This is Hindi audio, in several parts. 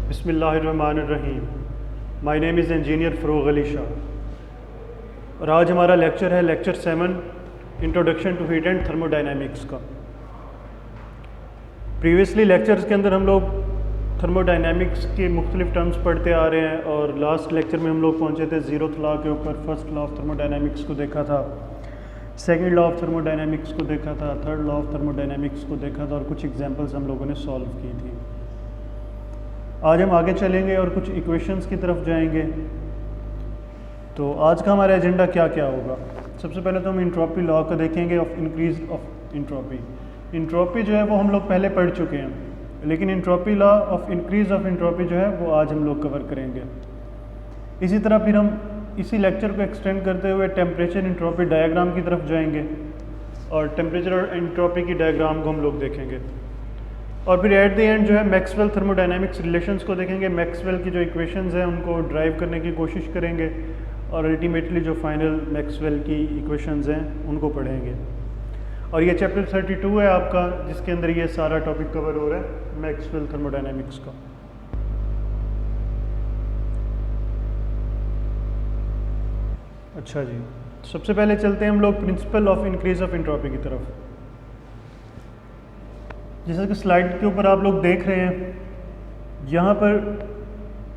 बिस्मिल्लाहिर्रहमानिर्रहीम। My name is engineer Farogh Ali Shah और आज हमारा लेक्चर है lecture 7 introduction to heat and thermodynamics का। प्रीवियसली लेक्चर्स के अंदर हम लोग थर्मोडायनेमिक्स के मुख्तलिफ टर्म्स पढ़ते आ रहे हैं और लास्ट लेक्चर में हम लोग पहुँचे थे ज़ीरोथ लॉ के ऊपर। फर्स्ट लॉ ऑफ थर्मोडायनेमिक्स को देखा था, सेकेंड लॉ ऑफ थर्मोडायनेमिक्स को देखा था, थर्ड लॉ ऑफ थर्मोडायनेमिक्स को देखा था और कुछ एग्जांपल्स हम लोगों ने सॉल्व की थी। आज हम आगे चलेंगे और कुछ इक्वेशंस की तरफ जाएंगे। तो आज का हमारा एजेंडा क्या क्या होगा? सबसे पहले तो हम इंट्रोपी लॉ को देखेंगे of increase of entropy. Entropy जो है वो हम लोग पहले पढ़ चुके हैं, लेकिन entropy law of increase of entropy जो है वो आज हम लोग कवर करेंगे। इसी तरह फिर हम इसी लेक्चर को एक्सटेंड करते हुए टेम्परेचर इंट्रोपी डायग्राम की तरफ जाएंगे और टेम्परेचर और इंट्रोपी की डायग्राम को हम लोग देखेंगे। और फिर एट द एंड जो है मैक्सवेल थर्मोडायनेमिक्स रिलेशंस को देखेंगे। मैक्सवेल की जो इक्वेशंस हैं उनको ड्राइव करने की कोशिश करेंगे और अल्टीमेटली जो फाइनल मैक्सवेल की इक्वेशंस हैं उनको पढ़ेंगे। और ये चैप्टर 32 है आपका, जिसके अंदर ये सारा टॉपिक कवर हो रहा है मैक्सवेल थर्मोडायनेमिक्स का। अच्छा जी, सबसे पहले चलते हैं हम लोग principle of increase of entropy की तरफ। जैसा कि स्लाइड के ऊपर आप लोग देख रहे हैं, यहाँ पर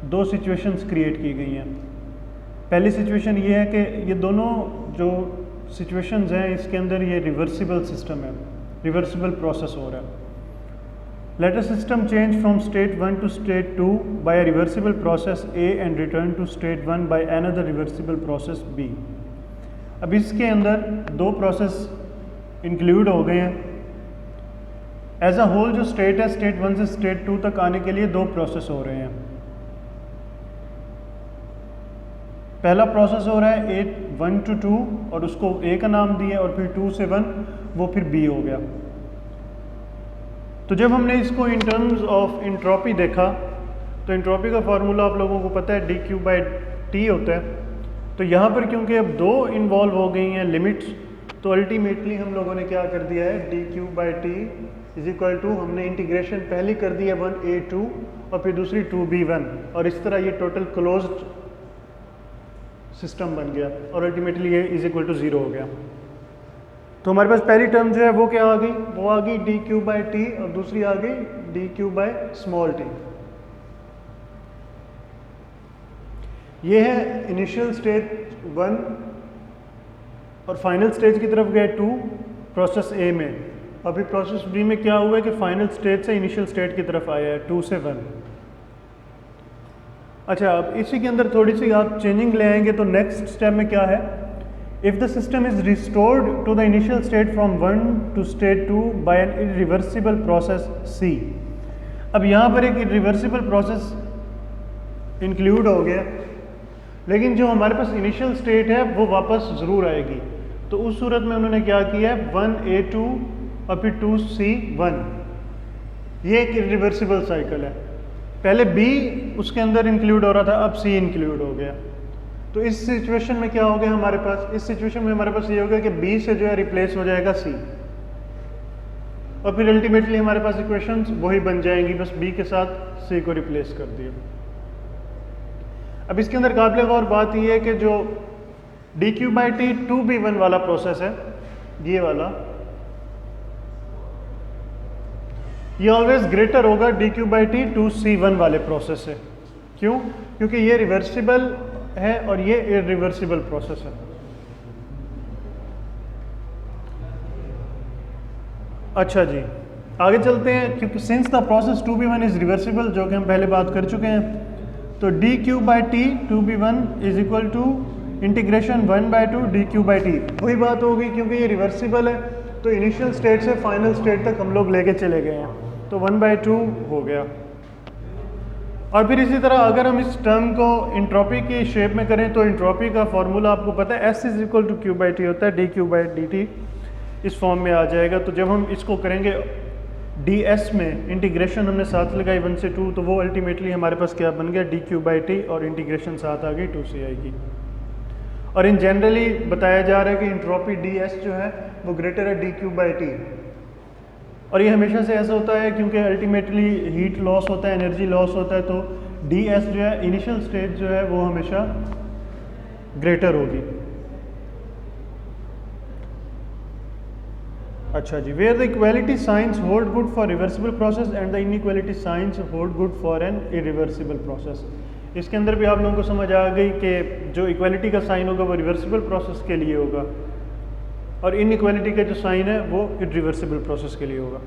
दो सिचुएशंस क्रिएट की गई हैं। पहली सिचुएशन ये है कि ये दोनों जो सिचुएशंस हैं इसके अंदर ये रिवर्सिबल सिस्टम है, रिवर्सिबल प्रोसेस हो रहा है। Let a system change from state 1 to state 2 by a reversible process A and return to state 1 by another reversible process B। अब इसके अंदर दो प्रोसेस इंक्लूड हो गए हैं। एज अ होल जो स्टेट है, स्टेट 1 से स्टेट 2 तक आने के लिए दो प्रोसेस हो रहे हैं। पहला प्रोसेस हो रहा है 1 to 2 और उसको A का नाम दिया, और फिर 2 से 1 वो फिर B हो गया। तो जब हमने इसको इन टर्म्स ऑफ इंट्रोपी देखा तो इंट्रोपी का फार्मूला आप लोगों को पता है dQ/T होता है। तो यहाँ पर क्योंकि अब दो इन्वॉल्व हो गई हैं लिमिट्स, तो अल्टीमेटली हम लोगों ने क्या कर दिया है, dQ/T इज इक्वल टू, हमने इंटीग्रेशन पहली कर दी है 1A2 और फिर दूसरी 2B1, और इस तरह ये टोटल क्लोज्ड सिस्टम बन गया और अल्टीमेटली ये इज इक्वल टू 0 हो गया। तो हमारे पास पहली टर्म जो है वो क्या आ गई, वो आ गई dQ/T और दूसरी आ गई dQ/t। ये है इनिशियल स्टेज 1 और फाइनल स्टेज की तरफ गए 2 प्रोसेस A में। अभी प्रोसेस B में क्या हुआ है कि फाइनल स्टेज से इनिशियल स्टेट की तरफ आया है 2 से 1। अच्छा, अब इसी के अंदर थोड़ी सी आप चेंजिंग ले आएंगे तो नेक्स्ट स्टेप में क्या है, if the system is restored to the initial state from 1 to state 2 by an irreversible process C। अब यहाँ पर एक इरिवर्सिबल प्रोसेस इंक्लूड हो गया, लेकिन जो हमारे पास इनिशियल स्टेट है वो वापस ज़रूर आएगी। तो उस सूरत में उन्होंने क्या किया है, 1A2 और फिर 2C1, ये एक इरिवर्सिबल साइकिल है। पहले B उसके अंदर इंक्लूड हो रहा था, अब C इंक्लूड हो गया। तो इस सिचुएशन में क्या हो गया हमारे पास, इस सिचुएशन में हमारे पास ये हो गया कि B से जो है रिप्लेस हो जाएगा C, और फिर अल्टीमेटली हमारे पास इक्वेशंस वही बन जाएंगी, बस B के साथ C को रिप्लेस कर दिया। अब इसके अंदर काबिल गौर बात यह है कि जो dQ/T 2B1 वाला प्रोसेस है, ये वाला, ये ऑलवेज ग्रेटर होगा dQ/T 2C1 वाले प्रोसेस से। क्यों? क्योंकि ये रिवर्सिबल है और ये इरिवर्सिबल प्रोसेस है। अच्छा जी, आगे चलते हैं, क्योंकि since the process 2B1 is reversible, जो कि हम पहले बात कर चुके हैं, तो dQ/T 2B1 is equal to integration 1/2 dQ/T। वही बात होगी, क्योंकि ये रिवर्सिबल है तो इनिशियल स्टेट से फाइनल स्टेट तक हम लोग लेके चले गए हैं, तो 1/2 हो गया। और फिर इसी तरह अगर हम इस टर्म को इंट्रोपी की शेप में करें तो इंट्रोपी का फॉर्मूला आपको पता है, S is equal to Q/T होता है, dQ/dt इस फॉर्म में आ जाएगा। तो जब हम इसको करेंगे ds में, इंटीग्रेशन हमने साथ लगाई 1 से 2, तो वो अल्टीमेटली हमारे पास क्या बन गया, dQ/T और इंटीग्रेशन साथ आ गई 2CI की। और इन जनरली बताया जा रहा है कि इंट्रोपी ds जो है वो ग्रेटर है dQ/T। और ये हमेशा से ऐसा होता है क्योंकि अल्टीमेटली हीट लॉस होता है, एनर्जी लॉस होता है, तो डी एस जो है इनिशियल स्टेज जो है वो हमेशा ग्रेटर होगी। अच्छा जी, where the equality signs hold good for reversible process and the inequality signs hold good for an irreversible process. इसके अंदर भी आप लोगों को समझ आ गई कि जो इक्वालिटी का साइन होगा वो रिवर्सिबल प्रोसेस के लिए होगा और इनइक्वालिटी का जो साइन है वो इरिवर्सिबल प्रोसेस के लिए होगा।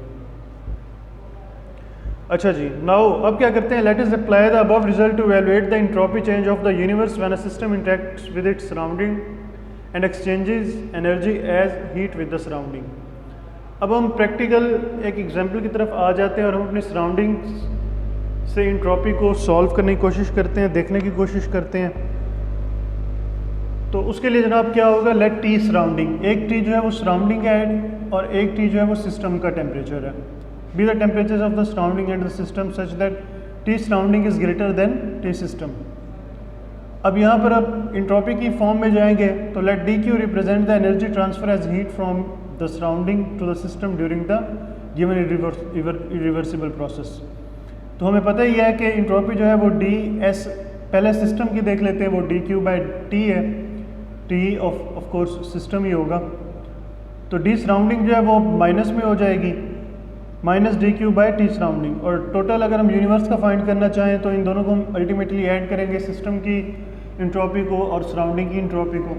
अच्छा जी, नाउ अब क्या करते हैं, let us apply the above result to evaluate the entropy change of the universe when a system interacts with its surrounding and exchanges energy as heat with the surrounding. अब हम प्रैक्टिकल एक एग्जांपल की तरफ आ जाते हैं और हम अपनी सराउंडिंग्स से एंट्रोपी को सॉल्व करने की कोशिश करते हैं, देखने की कोशिश करते हैं। तो उसके लिए जनाब क्या होगा, लेट टी सराउंडिंग, एक टी जो है वो सराउंडिंग है और एक टी जो है वो सिस्टम का टेम्परेचर है। Be the temperature of the surrounding and the system such that T surrounding is greater than T system. अब यहाँ पर आप एंट्रोपी की फॉर्म में जाएंगे तो let D Q represent the energy transfer as heat from the surrounding to the system during the given irreversible process. तो हमें पता ही है कि एंट्रोपी जो है वो डी एस, पहले सिस्टम की देख लेते हैं, वो डी क्यू बाई टी है, टी ऑफ कोर्स सिस्टम ही होगा। तो डी सराउंडिंग जो है वो माइनस में हो जाएगी, minus D Q by T surrounding. और टोटल अगर हम यूनिवर्स का फाइंड करना चाहें तो इन दोनों को हम अल्टीमेटली ऐड करेंगे, सिस्टम की एंट्रोपी को और सराउंडिंग की एंट्रोपी को।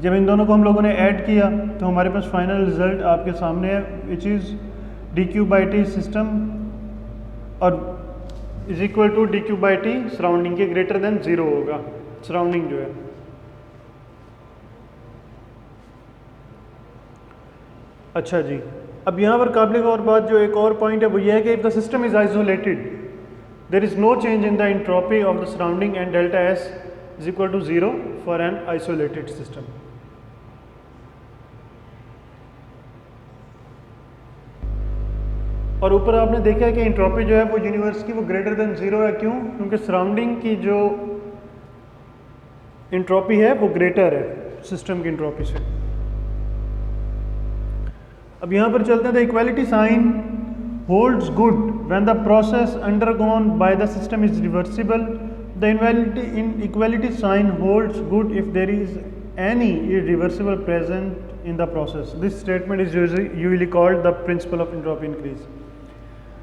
जब इन दोनों को हम लोगों ने ऐड किया तो हमारे पास फाइनल रिजल्ट आपके सामने है, which is D Q by T system और is equal to D Q by T surrounding के ग्रेटर देन ज़ीरो होगा सराउंडिंग जो है। अच्छा जी, अब यहाँ पर काबिल गौर बात जो एक और पॉइंट है वो ये है कि if the system is isolated there is no change in the entropy of the surrounding and delta S is equal to zero for an isolated system. और ऊपर आपने देखा है कि एंट्रोपी जो है वो यूनिवर्स की वो ग्रेटर देन ज़ीरो है। क्यों? क्योंकि सराउंडिंग की जो एंट्रोपी है वो ग्रेटर है सिस्टम की एंट्रोपी से। अब यहाँ पर चलते हैं, the equality sign holds good when the process undergone by the system is reversible. The equality sign holds good if there is any irreversible present in the process. This statement is usually called the principle of entropy increase.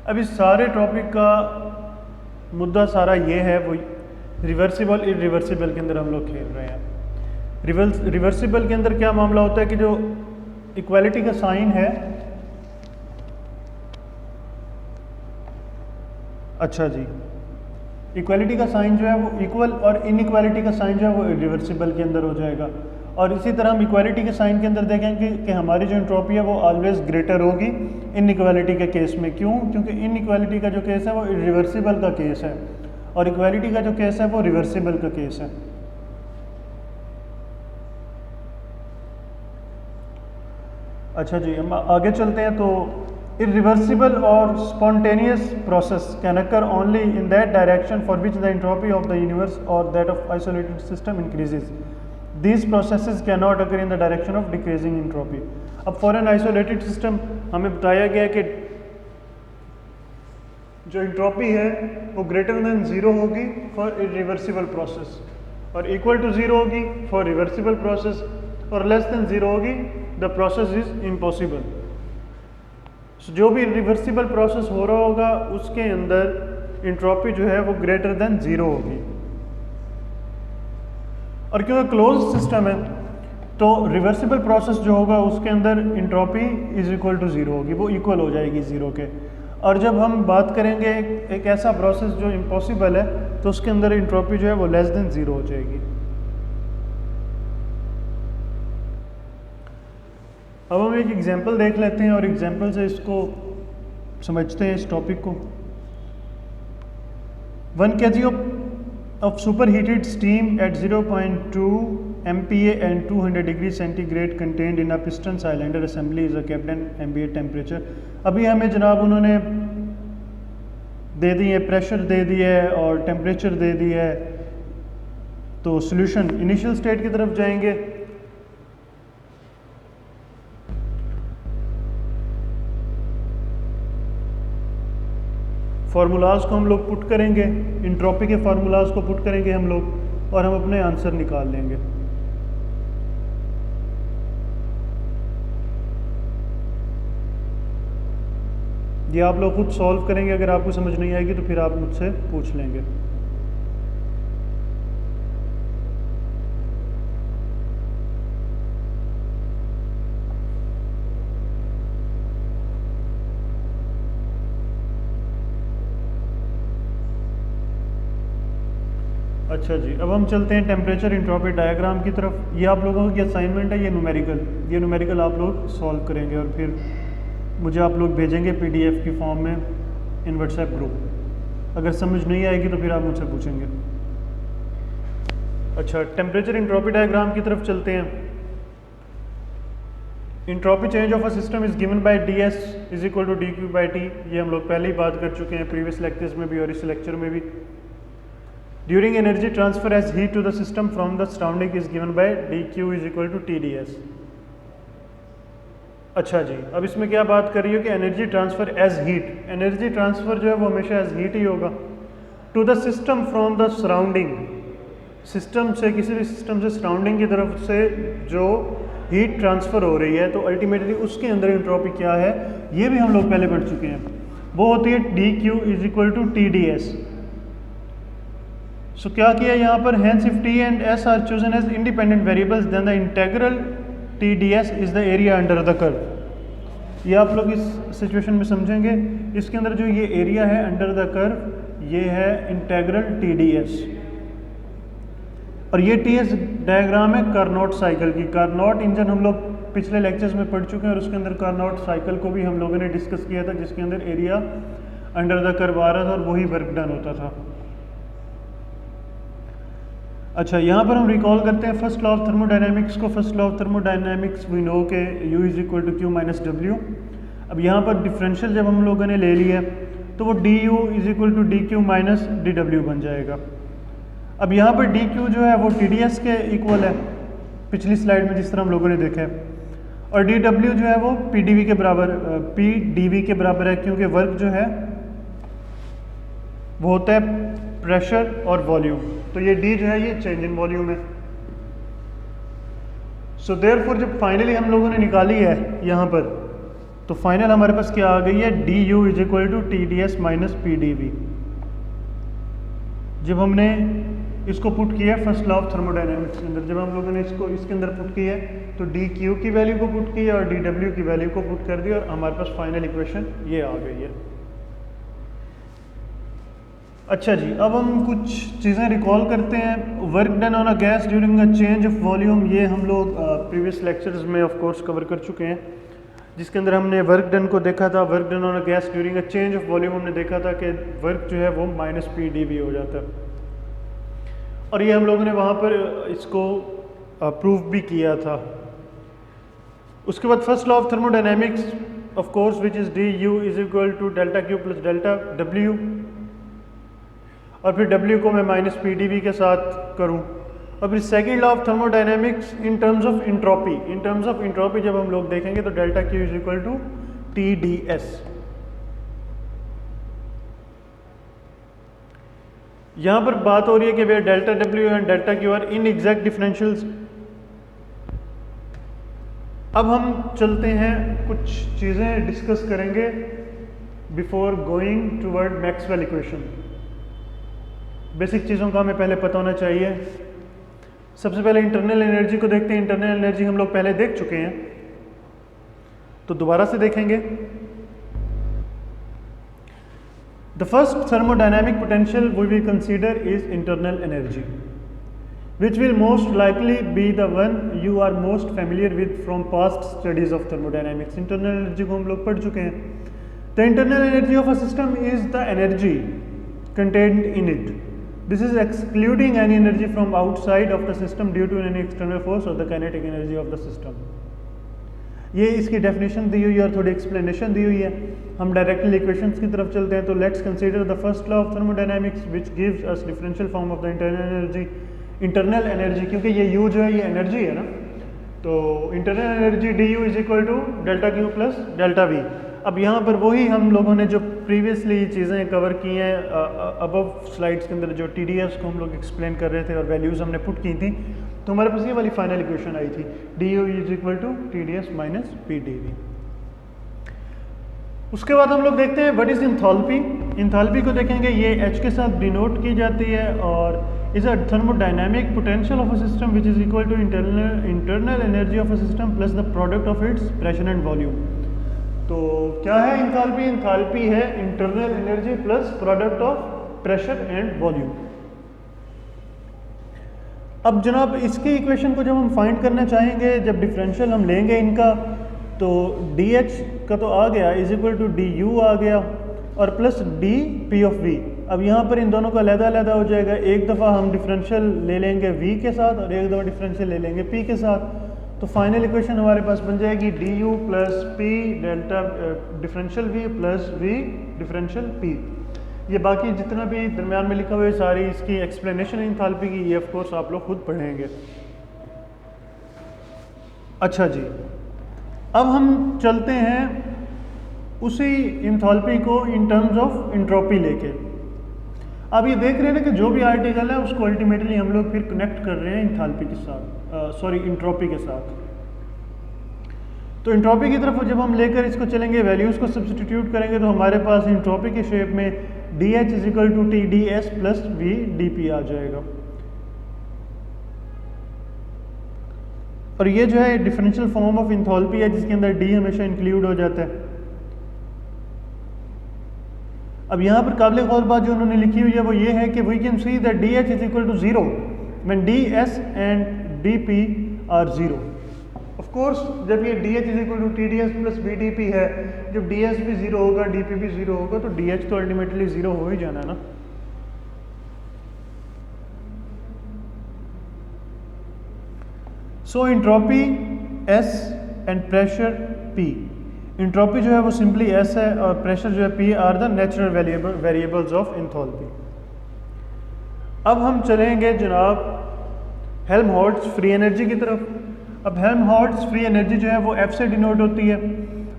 अब इस सारे टॉपिक का मुद्दा सारा ये है, वो रिवर्सिबल इरिवर्सिबल के अंदर हम लोग खेल रहे हैं। रिवर्सिबल के अंदर क्या मामला होता है कि जो इक्वालिटी का साइन है, अच्छा जी, इक्वालिटी का साइन जो है वो इक्वल और इनइक्वालिटी का साइन जो है वो इरिवर्सिबल के अंदर हो जाएगा। और इसी तरह हम इक्वालिटी के साइन के अंदर देखेंगे कि हमारी जो एंट्रोपी है वो ऑलवेज ग्रेटर होगी इनइक्वालिटी के केस में। क्यों? क्योंकि इनइक्वालिटी का जो केस है वो रिवर्सिबल का केस है और इक्वालिटी का जो केस है वो रिवर्सिबल का केस है। अच्छा जी, हम आगे चलते हैं। तो irreversible or spontaneous process can occur only in that direction for which the entropy of the universe or that of isolated system increases. These processes cannot occur in the direction of decreasing entropy. अब for an isolated system हमें बताया गया कि जो एंट्रोपी है वो ग्रेटर देन ज़ीरो होगी फॉर इरिवर्सिबल प्रोसेस और इक्वल टू ज़ीरो होगी फॉर रिवर्सिबल प्रोसेस और लेस देन ज़ीरो होगी द प्रोसेस इज इम्पॉसिबल। जो भी रिवर्सिबल प्रोसेस हो रहा होगा उसके अंदर एंट्रोपी जो है वो ग्रेटर देन ज़ीरो होगी। और क्योंकि क्लोज सिस्टम है तो रिवर्सिबल प्रोसेस जो होगा उसके अंदर entropy is equal to zero होगी, वो इक्वल हो जाएगी ज़ीरो के। और जब हम बात करेंगे एक ऐसा प्रोसेस जो इम्पॉसिबल है तो उसके अंदर एंट्रोपी जो है वो लेस देन ज़ीरो हो जाएगी। अब हम एक एग्जांपल देख लेते हैं और एग्जांपल से इसको समझते हैं इस टॉपिक को। 1 kg of superheated steam at 0.2 MPa and 200 degree centigrade contained in a piston cylinder assembly is a kept at ambient temperature। अभी हमें जनाब उन्होंने दे दी है, प्रेशर दे दिया है और टेम्परेचर दे दिया है। तो सॉल्यूशन इनिशियल स्टेट की तरफ जाएंगे। फार्मूलाज को हम लोग पुट करेंगे, इंट्रोपी के फार्मूलाज को पुट करेंगे हम लोग और हम अपने आंसर निकाल लेंगे। ये आप लोग खुद सॉल्व करेंगे, अगर आपको समझ नहीं आएगी तो फिर आप मुझसे पूछ लेंगे। अच्छा जी, अब हम चलते हैं टेम्परेचर इंट्रोपी डायग्राम की तरफ। ये आप लोगों की असाइनमेंट है, ये न्यूमेरिकल आप लोग सॉल्व करेंगे और फिर मुझे आप लोग भेजेंगे पीडीएफ की फॉर्म में इन व्हाट्सएप ग्रुप। अगर समझ नहीं आएगी तो फिर आप मुझसे पूछेंगे। अच्छा, टेम्परेचर इंट्रोपी डायग्राम की तरफ चलते हैं। Entropy change of a system is given by D S is equal to D Q by T. ये हम लोग पहले ही बात कर चुके हैं, प्रीवियस लेक्चर्स में भी और इस लेक्चर में भी। During energy transfer as heat to the system from the surrounding is given by D Q is equal to T D S. अच्छा जी, अब इसमें क्या बात कर रही हो कि energy transfer as heat, energy transfer जो है वो हमेशा एज हीट ही होगा to the system from the surrounding. System से, किसी भी सिस्टम से सराउंडिंग की तरफ से जो हीट ट्रांसफर हो रही है तो अल्टीमेटली उसके अंदर एंट्रोपी क्या है ये भी हम लोग पहले पढ़ चुके हैं। वो होती है D Q is equal to T D S. So क्या किया यहाँ पर, hence if T and S are chosen as independent variables then the integral T D S is the area under the curve. ये आप लोग इस सिचुएशन में समझेंगे। इसके अंदर जो ये एरिया है अंडर द कर्व ये है इंटेग्रल टी डी एस। और ये टी एस डायग्राम है कार्नोट साइकिल की। कार्नोट इंजन हम लोग पिछले लेक्चर्स में पढ़ चुके हैं और उसके अंदर कार्नोट साइकिल को भी हम लोगों ने डिस्कस किया था, जिसके अंदर एरिया अंडर द कर्व आ रहा था और वही वर्क डन होता था। अच्छा, यहाँ पर हम रिकॉल करते हैं फर्स्ट लॉ ऑफ थर्मोडायनेमिक्स को। First law of thermodynamics we know के U is equal to Q minus W. अब यहाँ पर डिफरेंशियल जब हम लोगों ने ले लिया तो वो D U is equal to D Q minus D W बन जाएगा। अब यहाँ पर डी क्यू जो है वो टी डी एस के इक्वल है पिछली स्लाइड में जिस तरह हम लोगों ने देखा है, और डी डब्ल्यू जो है वो पी डी वी के बराबर, पी डी वी के बराबर है, क्योंकि वर्क जो है वो होता है प्रेशर और वॉल्यूम। तो ये डी जो है ये चेंज इन वॉल्यूम है। सो देयरफॉर जब फाइनली हम लोगों ने निकाली है यहाँ पर तो फाइनल हमारे पास क्या आ गई है, D U is equal to T D S minus P D V. जब हमने इसको पुट किया फर्स्ट लॉ ऑफ थर्मोडायनेमिक्स के अंदर, जब हम लोगों ने इसको इसके अंदर पुट किया तो डी क्यू की वैल्यू को पुट किया और डी डब्ल्यू की वैल्यू को पुट कर दिया और हमारे पास फाइनल इक्वेशन ये आ गई है। अच्छा जी, अब हम कुछ चीज़ें रिकॉल करते हैं। Work done on a gas during a change of volume, ये हम लोग प्रीवियस लेक्चर्स में ऑफ कोर्स कवर कर चुके हैं, जिसके अंदर हमने वर्क डन को देखा था। Work done on a gas during a change of volume हमने देखा था कि वर्क जो है वो माइनस पी डी वी हो जाता है, और ये हम लोगों ने वहाँ पर इसको प्रूव भी किया था। उसके बाद first law of thermodynamics of course which is D U is equal to delta Q plus delta W, और फिर W को मैं माइनस पी डी वी के साथ करूं। और फिर second law of thermodynamics in terms of entropy, in terms of entropy जब हम लोग देखेंगे तो delta Q is equal to T D S. यहां पर बात हो रही है कि वे delta W and delta Q are inexact differentials. अब हम चलते हैं, कुछ चीज़ें डिस्कस करेंगे before going toward Maxwell equation. Basic चीज़ों का हमें पहले पता होना चाहिए। सबसे पहले इंटरनल एनर्जी को देखते हैं। इंटरनल एनर्जी हम लोग पहले देख चुके हैं तो दोबारा से देखेंगे। The first thermodynamic potential we will consider is internal energy which will most likely be the one you are most familiar with from past studies of thermodynamics. Internal energy को हम लोग पढ़ चुके हैं। The internal energy of a system is the energy contained in it. This is excluding any energy from outside of the system due to any external force or the kinetic energy of the system. ये इसकी डेफिनेशन दी हुई है और थोड़ी एक्सप्लेनेशन दी हुई है। हम डायरेक्टली इक्वेशंस की तरफ चलते हैं। तो let's consider the first law of thermodynamics which gives us differential form of the internal energy. Internal energy, क्योंकि ये यू जो है ये एनर्जी है ना, तो internal energy D U is equal to delta Q plus delta V. अब यहाँ पर वही हम लोगों ने जो प्रीवियसली चीज़ें कवर की हैं अबव स्लाइड्स के अंदर जो TDS को हम लोग एक्सप्लेन कर रहे थे और वैल्यूज़ हमने पुट की थी, तो हमारे पास ये वाली फाइनल इक्वेशन आई थी du is equal to TDS minus PdV। उसके बाद हम लोग देखते हैं व्हाट इज इंथैल्पी। इंथैल्पी को देखेंगे, ये H के साथ डिनोट की जाती है और is a thermodynamic potential of a system which is equal to internal energy of a system plus the product of its pressure and volume. तो क्या है इंथैल्पी? इंथैल्पी है internal energy plus product of pressure and volume. अब जनाब इसकी इक्वेशन को जब हम फाइंड करना चाहेंगे, जब डिफरेंशियल हम लेंगे इनका, तो DH का तो आ गया इज इक्वल टू DU आ गया और प्लस DP ऑफ V। अब यहाँ पर इन दोनों का अलग-अलग हो जाएगा। एक दफ़ा हम डिफरेंशियल ले लेंगे V के साथ और एक दफ़ा डिफरेंशियल ले लेंगे P के साथ, तो फाइनल इक्वेशन हमारे पास बन जाएगी DU plus P delta differential V plus V differential P। ये बाकी जितना भी दरम्यान में लिखा हुआ है सारी इसकी एक्सप्लेनेशन इंथैल्पी की, ये ऑफ कोर्स आप लोग खुद पढ़ेंगे। अच्छा जी, अब हम चलते हैं उसी इंथैल्पी को इन टर्म्स ऑफ एंट्रोपी लेके। अब ये देख रहे हैं ना कि जो भी आर्टिकल है उसको अल्टीमेटली हम लोग फिर कनेक्ट कर रहे हैं इंथैल्पी के साथ, एंट्रोपी के साथ। तो एंट्रोपी की तरफ जब हम लेकर इसको चलेंगे, वैल्यूज़ को सब्स्टिट्यूट करेंगे, तो हमारे पास एंट्रोपी के शेप में DH is equal to TDS plus V DP आ जाएगा। और ये जो है डिफरेंशियल फॉर्म ऑफ इंथैल्पी है जिसके अंदर D हमेशा इंक्लूड हो जाता है। अब यहाँ पर काबिल गौर बात जो उन्होंने लिखी हुई है वो ये है कि we can see that DH is equal to 0 when DS and DP are 0। Of course जब ये DH is equal to TDS plus VDP है, जब DS भी 0 होगा DP भी 0 होगा, तो DH तो अल्टीमेटली 0 हो ही जाना है ना। So entropy S and pressure P। Entropy जो है वो सिंपली S है और प्रेशर जो है P are the natural variables of enthalpy. अब हम चलेंगे जनाब हेल्महोल्ट्ज़ फ्री एनर्जी की तरफ। अब हेल्महोल्ट्ज़ फ्री एनर्जी जो है वो F से डिनोट होती है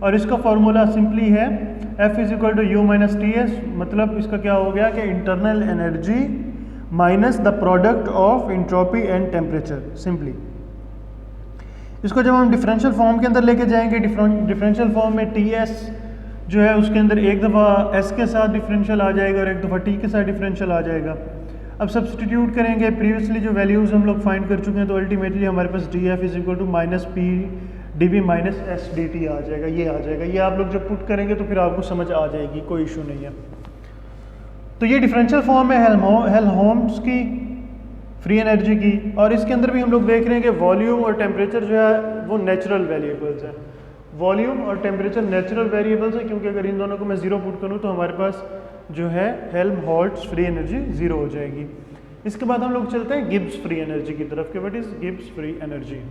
और इसका फार्मूला सिंपली है F is equal to U minus TS। मतलब इसका क्या हो गया कि internal energy minus the product of entropy and temperature. Simply इसको जब हम डिफरेंशियल फॉर्म के अंदर लेके जाएंगे, डिफरेंशियल फॉर्म में TS जो है उसके अंदर एक दफ़ा S के साथ डिफरेंशियल आ जाएगा और एक दफ़ा T के साथ डिफरेंशियल आ जाएगा। अब सब्स्टिट्यूट करेंगे, प्रीवियसली जो वैल्यूज़ हम लोग फाइंड कर चुके हैं, तो अल्टीमेटली हमारे पास DF is equal to minus P DB minus S DT आ जाएगा। ये आ जाएगा, ये आप लोग जब पुट करेंगे तो फिर आपको समझ आ जाएगी, कोई इशू नहीं है। तो ये डिफरेंशियल फॉर्म है हेल्महोल्ट्ज़ की फ्री एनर्जी की, और इसके अंदर भी हम लोग देख रहे हैं कि वॉल्यूम और टेम्परेचर जो है वो नेचुरल वेरिएबल्स हैं। वॉल्यूम और टेम्परेचर नेचुरल वेरिएबल्स है, क्योंकि अगर इन दोनों को मैं 0 पुट करूँ तो हमारे पास जो है हेल्महोल्ट्ज़ फ्री एनर्जी 0 हो जाएगी। इसके बाद हम लोग चलते हैं गिब्स फ्री एनर्जी की तरफ कि what is Gibbs free energy.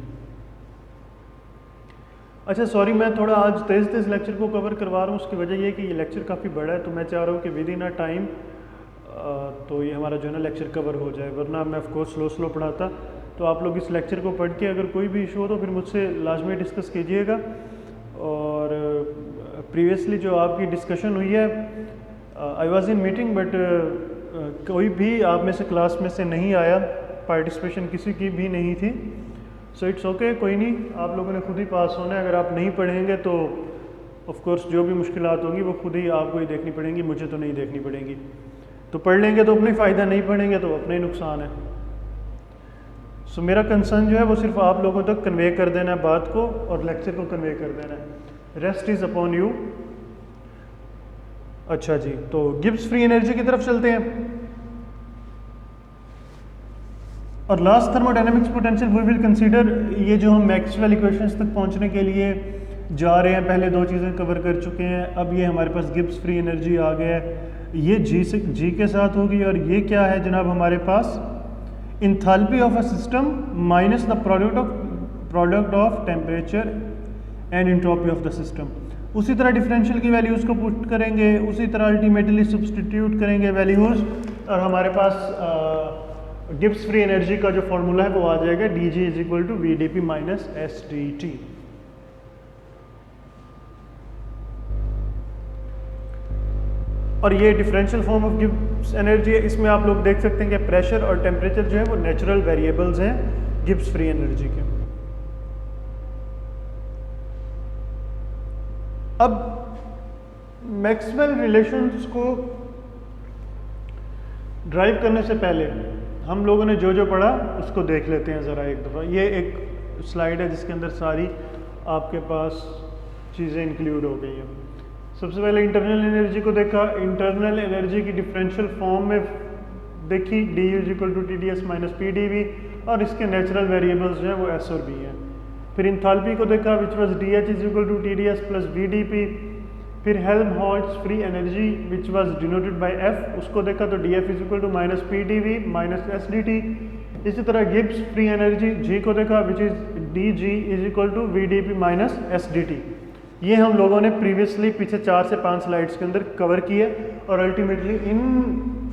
अच्छा सॉरी, मैं थोड़ा आज तेज़ लेक्चर को कवर करवा रहा हूँ, उसकी वजह ये कि ये लेक्चर काफ़ी बड़ा है, तो मैं चाह रहा हूँ कि विद इन अ टाइम तो ये हमारा जो है ना लेक्चर कवर हो जाए, वरना मैं ऑफ कोर्स स्लो पढ़ाता। तो आप लोग इस लेक्चर को पढ़ के अगर कोई भी इशू हो तो फिर मुझसे लाजमी डिस्कस कीजिएगा। और प्रीवियसली जो आपकी डिस्कशन हुई है, I was in meeting but कोई भी आप में से क्लास में से नहीं आया, पार्टिसिपेशन किसी की भी नहीं थी। सो इट्स ओके, कोई नहीं, आप लोगों ने खुद ही पास होना है। अगर आप नहीं पढ़ेंगे तो ऑफ कोर्स जो भी मुश्किलात होंगी वो खुद ही आपको ही देखनी पड़ेंगी, मुझे तो नहीं देखनी पड़ेंगी। तो पढ़ लेंगे तो अपना ही फ़ायदा, नहीं पढ़ेंगे तो अपना ही नुकसान है। सो मेरा कंसर्न जो है वो सिर्फ आप लोगों तक कन्वे कर देना है बात को, और लेक्चर को कन्वे कर देना है। Rest is upon you. अच्छा जी, तो गिब्स फ्री एनर्जी की तरफ चलते हैं। और last thermodynamics potential we will consider, ये जो हम मैक्सवेल इक्वेशंस तक पहुंचने के लिए जा रहे हैं, पहले 2 चीज़ें कवर कर चुके हैं। अब ये हमारे पास गिब्स फ्री एनर्जी आ गया है, ये जी के साथ होगी। और ये क्या है जनाब हमारे पास, enthalpy of a system minus the product of temperature and entropy of the system. उसी तरह डिफरेंशियल की वैल्यूज़ को पुट करेंगे, उसी तरह अल्टीमेटली सब्स्टिट्यूट करेंगे वैल्यूज़, और हमारे पास गिब्स फ्री एनर्जी का जो फॉर्मूला है वो आ जाएगा DG is equal to VDP minus SDT। और ये differential form of Gibbs energy है। इसमें आप लोग देख सकते हैं कि प्रेशर और टेम्परेचर जो है वो नेचुरल वेरिएबल्स हैं गिब्स फ्री एनर्जी के। अब मैक्सवेल रिलेशंस को ड्राइव करने से पहले हम लोगों ने जो जो पढ़ा उसको देख लेते हैं ज़रा एक दफ़ा। ये एक स्लाइड है जिसके अंदर सारी आपके पास चीज़ें इंक्लूड हो गई हैं। सबसे पहले इंटरनल एनर्जी को देखा। इंटरनल एनर्जी की डिफरेंशियल फॉर्म में देखी, D is equal to T D S minus P D V, और इसके नेचुरल वेरिएबल्स जो हैं वो एस और बी हैं। फिर इंथाल्पी को देखा, which was D H is equal to T D S plus V D P. फिर Helmholtz free energy which was denoted by F, उसको देखा तो D F is equal to minus P D V minus S D T. इसी तरह गिब्स फ्री एनर्जी जी को देखा, which is D G is equal to V D P minus S D T. ये हम लोगों ने प्रीवियसली पीछे 4 से 5 स्लाइड्स के अंदर कवर किया और अल्टीमेटली इन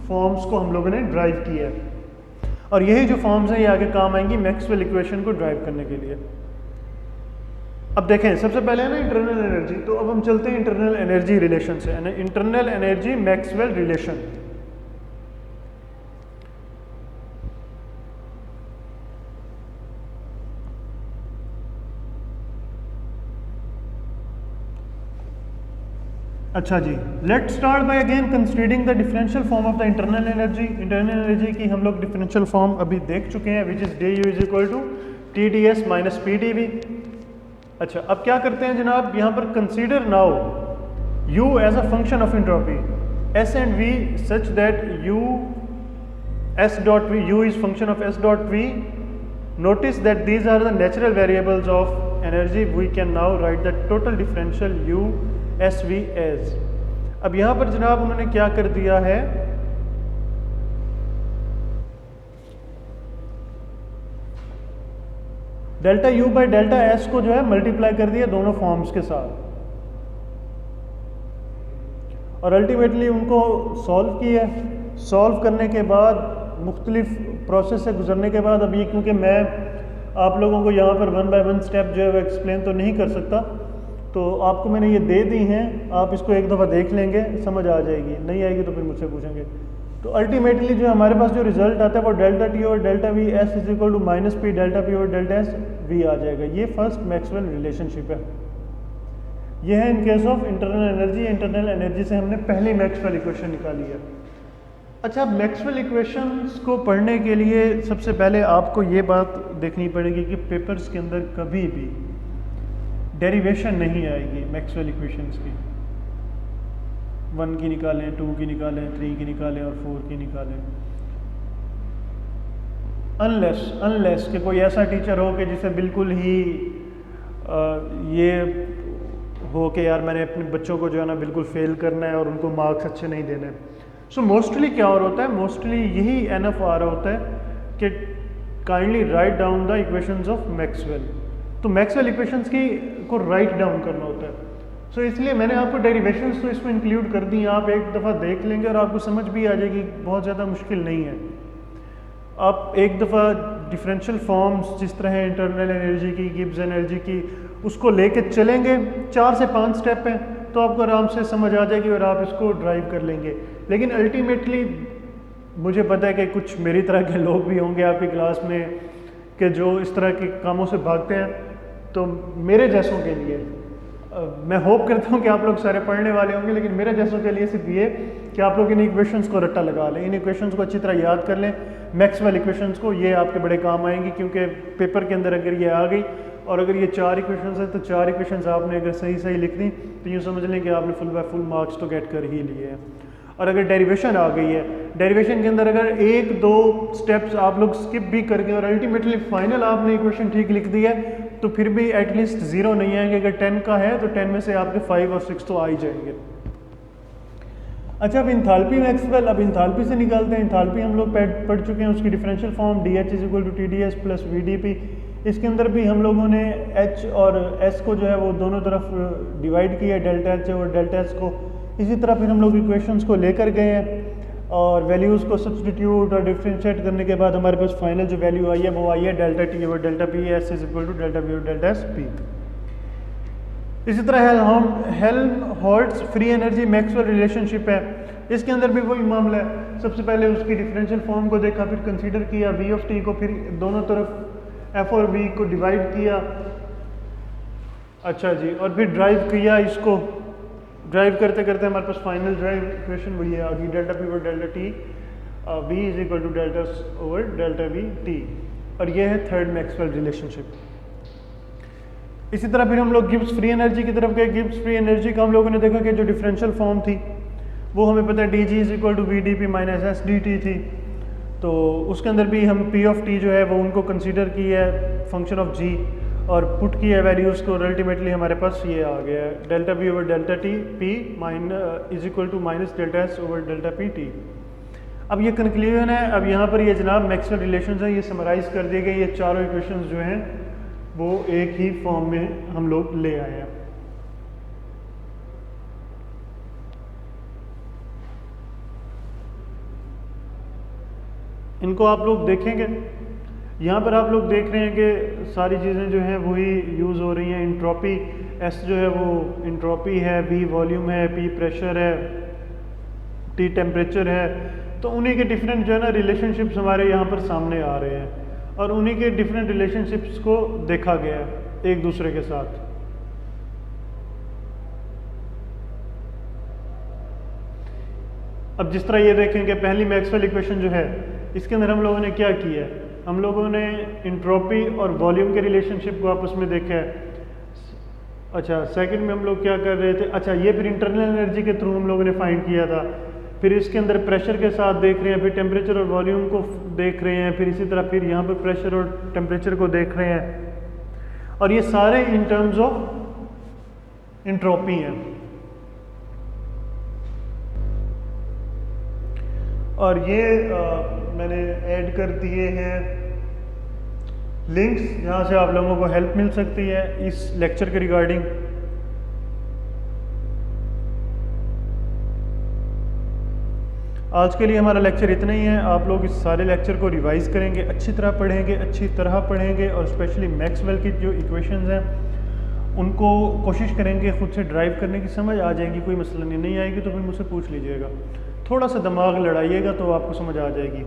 फॉर्म्स को हम लोगों ने ड्राइव किया है। और यही जो फॉर्म्स हैं ये आगे काम आएंगी मैक्सवेल इक्वेशन को ड्राइव करने के लिए। अब देखें, सबसे पहले है ना इंटरनल एनर्जी, तो अब हम चलते हैं इंटरनल एनर्जी रिलेशन से। Internal energy Maxwell relation. अच्छा जी, let start by again considering the differential form of the internal energy. Internal energy की हम लोग डिफरेंशियल फॉर्म अभी देख चुके हैं, which is D U is equal to T D S minus P D V. अच्छा, अब क्या करते हैं जनाब, यहाँ पर consider now u as a function of entropy s and v such that u s dot v, u is function of s dot v. Notice that these are the natural variables of energy. We can now write the total differential u s v as. अब यहाँ पर जनाब उन्होंने क्या कर दिया है, delta u by delta s को जो है मल्टीप्लाई कर दिया दोनों फॉर्म्स के साथ, और अल्टीमेटली उनको सॉल्व किया। सॉल्व करने के बाद मुख्तलिफ प्रोसेस से गुजरने के बाद, अब ये क्योंकि मैं आप लोगों को यहाँ पर 1 बाय 1 स्टेप जो है वो एक्सप्लेन तो नहीं कर सकता, तो आपको मैंने ये दे दी हैं, आप इसको एक दफ़ा देख लेंगे, समझ आ जाएगी, नहीं आएगी तो फिर मुझसे पूछेंगे। तो अल्टीमेटली जो हमारे पास जो रिजल्ट आता है वो डेल्टा टी और delta V S is equal to minus P delta P और डेल्टा एस वी आ जाएगा। ये फर्स्ट मैक्सवेल रिलेशनशिप है। ये है in case of internal energy. Internal energy से हमने पहली मैक्सवेल इक्वेशन निकाली है। अच्छा, मैक्सवेल इक्वेशंस को पढ़ने के लिए सबसे पहले आपको ये बात देखनी पड़ेगी कि पेपर्स के अंदर कभी भी डेरिवेशन नहीं आएगी मैक्सवेल इक्वेशंस की। 1 की निकालें, 2 की निकालें, 3 की निकालें और 4 की निकालें, अनलेस कि कोई ऐसा टीचर हो कि जिसे बिल्कुल ही ये हो कि यार मैंने अपने बच्चों को जो है ना बिल्कुल फेल करना है और उनको मार्क्स अच्छे नहीं देने। सो मोस्टली क्या हो रहा होता है, मोस्टली यही एनफ आ रहा होता है कि kindly write down the equations of Maxwell. तो मैक्सवेल इक्वेशंस की को राइट डाउन करना होता है। सो इसलिए मैंने आपको डेरिवेशंस तो इसमें इंक्लूड कर दी, आप एक दफ़ा देख लेंगे और आपको समझ भी आ जाएगी, बहुत ज़्यादा मुश्किल नहीं है। आप एक दफ़ा डिफरेंशियल फॉर्म्स जिस तरह है इंटरनल एनर्जी की, गिब्स एनर्जी की, उसको लेके चलेंगे, 4 से 5 स्टेप हैं, तो आपको आराम से समझ आ जाएगी और आप इसको ड्राइव कर लेंगे। लेकिन अल्टीमेटली मुझे पता है कि कुछ मेरी तरह के लोग भी होंगे आपकी क्लास में कि जो इस तरह के कामों से भागते हैं, तो मेरे जैसों के लिए मैं होप करता हूँ कि आप लोग सारे पढ़ने वाले होंगे, लेकिन मेरे जैसों के लिए सिर्फ ये कि आप लोग इन इक्वेशंस को रट्टा लगा लें, इन इक्वेशंस को अच्छी तरह याद कर लें, मैक्सवेल इक्वेशंस को। ये आपके बड़े काम आएंगी, क्योंकि पेपर के अंदर अगर ये आ गई और अगर ये 4 इक्वेशंस है तो 4 इक्वेशंस आपने अगर सही लिख दी तो यूँ समझ लें कि आपने फुल बाय फुल मार्क्स तो गेट कर ही लिए हैं। और अगर डेरिवेशन आ गई है, डेरिवेशन के अंदर अगर 1-2 स्टेप्स आप लोग स्किप भी कर गए और अल्टीमेटली फाइनल आपने इक्वेशन ठीक लिख दी है, तो फिर भी एटलीस्ट 0 नहीं आएंगे। अगर 10 का है तो 10 में से आपके 5 और 6 तो आ ही जाएंगे। अच्छा, अब इंथाल्पी मैक्सवेल, अब इंथाल्पी से निकालते हैं। इंथाल्पी हम लोग पढ़ चुके हैं, उसकी differential form D H is equal to T D S plus V D P. इसके अंदर भी हम लोगों ने एच और एस को जो है वो दोनों तरफ डिवाइड किया, डेल्टा एच और डेल्टा एस को। इसी तरह फिर हम लोग इक्वेशंस को लेकर गए हैं और वैल्यूज़ को सब्सटीट्यूट और डिफ्रेंशिएट करने के बाद हमारे पास फाइनल जो वैल्यू आई है वो आई है डेल्टा टी और delta P, S is equal to delta V और डेल्टा एस पी। इसी तरह Helmholtz free energy Maxwell relationship है। इसके अंदर भी वही मामला है, सबसे पहले उसकी डिफरेंशियल फॉर्म को देखा, फिर कंसीडर किया वी ऑफ टी को, फिर दोनों तरफ एफ और वी को डिवाइड किया, अच्छा जी, और फिर ड्राइव किया इसको, ड्राइव करते करते हमारे पास फाइनल ड्राइव इक्वेशन वही आ गई, delta P over delta T V is equal to delta over delta V T, और ये है थर्ड मैक्सवेल रिलेशनशिप। इसी तरह फिर हम लोग गिब्स फ्री एनर्जी की तरफ गए। गिब्स फ्री एनर्जी का हम लोगों ने देखा कि जो डिफरेंशियल फॉर्म थी वो हमें पता है D G is equal to V D P minus S D T थी, तो उसके अंदर भी हम पी ऑफ टी जो है वो उनको कंसीडर किया है फंक्शन ऑफ जी और पुट किया है वैल्यूज़ को, और अल्टीमेटली हमारे पास ये आ गया है delta V over delta T P is equal to minus delta S over delta P T. अब ये कंक्लूजन है। अब यहाँ पर ये जनाब मैक्सवेल रिलेशंस हैं, ये समराइज कर दिए गए, ये चारों इक्वेशंस जो हैं वो एक ही फॉर्म में हम लोग ले आए हैं। इनको आप लोग देखेंगे, यहाँ पर आप लोग देख रहे हैं कि सारी चीज़ें जो हैं वही यूज़ हो रही हैं। इंट्रोपी एस जो है वो इंट्रोपी है, वी वॉल्यूम है, पी प्रेशर है, टी टेम्परेचर है, तो उन्हीं के डिफरेंट जो है ना रिलेशनशिप्स हमारे यहाँ पर सामने आ रहे हैं और उन्हीं के डिफरेंट रिलेशनशिप्स को देखा गया है एक दूसरे के साथ। अब जिस तरह ये देखेंगे पहली मैक्सवेल इक्वेशन जो है इसके अंदर हम लोगों ने क्या किया है, हम लोगों ने इंट्रोपी और वॉल्यूम के रिलेशनशिप को आपस में देखा है। अच्छा, सेकंड में हम लोग क्या कर रहे थे, अच्छा ये फिर इंटरनल एनर्जी के थ्रू हम लोगों ने फाइंड किया था, फिर इसके अंदर प्रेशर के साथ देख रहे हैं, फिर टेम्परेचर और वॉल्यूम को देख रहे हैं, फिर इसी तरह फिर यहाँ पर प्रेशर और टेम्परेचर को देख रहे हैं, और ये सारे इन टर्म्स ऑफ इंट्रोपी हैं। और ये मैंने ऐड कर दिए हैं लिंक्स जहाँ से आप लोगों को हेल्प मिल सकती है इस लेक्चर के रिगार्डिंग। आज के लिए हमारा लेक्चर इतना ही है। आप लोग इस सारे लेक्चर को रिवाइज करेंगे, अच्छी तरह पढ़ेंगे, अच्छी तरह पढ़ेंगे, और स्पेशली मैक्सवेल की जो इक्वेशंस हैं उनको कोशिश करेंगे खुद से ड्राइव करने की, समझ आ जाएगी, कोई मसला नहीं आएगी तो फिर मुझसे पूछ लीजिएगा, थोड़ा सा दिमाग लड़ाइएगा तो आपको समझ आ जाएगी।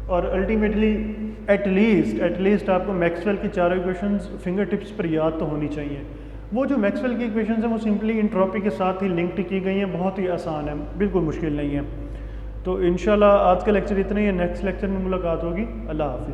और अल्टीमेटली एटलीस्ट आपको मैक्सवेल की चारों इक्वेशंस फिंगर टिप्स पर याद तो होनी चाहिए। वो जो मैक्सवेल की इक्वेशंस हैं वो सिंपली इंट्रोपी के साथ ही लिंक्ड की गई हैं, बहुत ही आसान है, बिल्कुल मुश्किल नहीं है। तो इंशाल्लाह आज का लेक्चर इतना ही है, नेक्स्ट लेक्चर में मुलाकात होगी। अल्लाह हाफिज़।